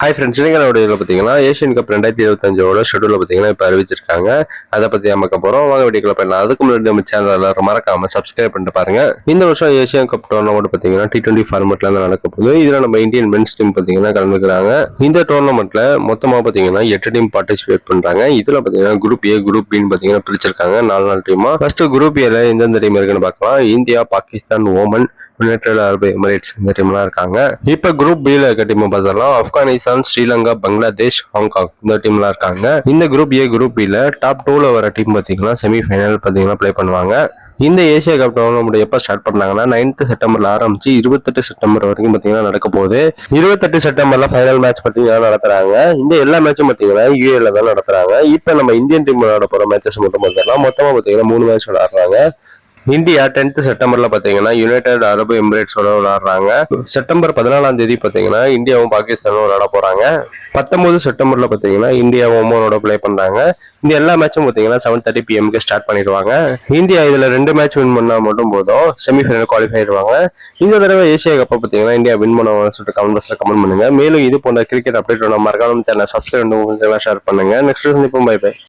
Hi friends, இன்னைக்கு பார்த்தீங்கன்னா Asian cup 2025 ஷெட்யூல பார்த்தீங்கன்னா இப்போ அறிவிச்சிருக்காங்க. அதை பற்றி நமக்கு போகிறோம். வாங்க வீடியோக்குள்ள போயிடலாம். அதுக்கு முன்னாடி நம்ம சேனல் எல்லாரும் மறக்காம சப்ஸ்கிரைப் பண்ணிட்டு பாருங்க. இந்த வருஷம் ஏஷியன் கப் டோர்னமெண்ட் பார்த்தீங்கன்னா T20 ஃபார்மெட்ல தான் நடக்க போகுது. இதில் நம்ம இந்தியன் மென்ஸ் டீம் பார்த்தீங்கன்னா கலந்துக்கிறாங்க. இந்த டோர்னமெண்ட்ல மொத்தமாக பார்த்தீங்கன்னா 8 டீம் பார்ட்டிசிபேட் பண்றாங்க. இதில் பார்த்தீங்கன்னா குரூப் ஏ, குரூப் பின்னு பார்த்தீங்கன்னா பிரிச்சிருக்காங்க 4 டீமா. ஃபர்ஸ்ட் குரூப் ஏல எந்தெந்த டீம் இருக்குன்னு பார்க்கலாம். இந்தியா, பாகிஸ்தான், ஓமன், யுனைடெட் அரபு எமிரேட்ஸ் இந்த டீம்லாம் இருக்காங்க. இப்ப குரூப் பில இருக்க டீம் பார்த்தலாம். ஆப்கானிஸ்தான், ஸ்ரீலங்கா, பங்களாதேஷ், ஹாங்காங் இந்த டீம்லாம் இருக்காங்க. இந்த குரூப் ஏ, குரூப் பில டாப் 2ல வர டீம் பார்த்தீங்கன்னா செமிஃபைனல் பார்த்தீங்கன்னா ப்ளே பண்ணுவாங்க. இந்த ஏசியா கப் டோர்னமெண்ட் எப்ப ஸ்டார்ட் பண்ணாங்கன்னா 9th செப்டம்பர்ல ஆரம்பிச்சு 28 செப்டம்பர் வரைக்கும் பாத்தீங்கன்னா நடக்க போகுது. 28 செப்டம்பர்ல ஃபைனல் மேட்ச் பாத்தீங்கன்னா நடத்துறாங்க. இந்த எல்லா மேட்சும் பாத்தீங்கன்னா யூஏல தான் நடத்துறாங்க. இப்ப நம்ம இந்தியன் டீம் விளையாட போற மேட்சஸ் மட்டும் பார்த்தோம்னா மொத்தமா பாத்தீங்கன்னா 3 மேட்ச் விளையாடுறாங்க. இந்தியா 10th செப்டம்பர்ல பாத்தீங்கன்னா யுனைடெட் அரபு எமிரேட்ஸோட விளையாடுறாங்க. செப்டம்பர் 14 பாத்தீங்கன்னா இந்தியாவும் பாகிஸ்தானும் விளையாட போறாங்க. 19 செப்டம்பர்ல பாத்தீங்கன்னா இந்தியாவும் ஓமனோட பிளே பண்றாங்க. இந்த எல்லா மேட்சும் பாத்தீங்கன்னா 7:30 PM ஸ்டார்ட் பண்ணிடுவாங்க. இந்தியா இதுல 2 மேட்ச் வின் பண்ணா மட்டும் போதும் செமிஃபைனல் குவாலிஃபை ஆயிடுவாங்க. இந்த தடவை ஏசியா கப்ப பாத்தீங்கன்னா இந்தியா வின் பண்ணுவாங்கன்னு சொல்லிட்டு கமெண்ட் பாக்ஸ்ல கமெண்ட் பண்ணுங்க. மேலும் இது போன்ற கிரிக்கெட் அப்டேட் நம்ம மறக்காம சேனல் சப்ஸ்கிரைப் பண்ணி ஷேர் பண்ணுங்க. நெக்ஸ்ட் சந்திப்போம். Bye by.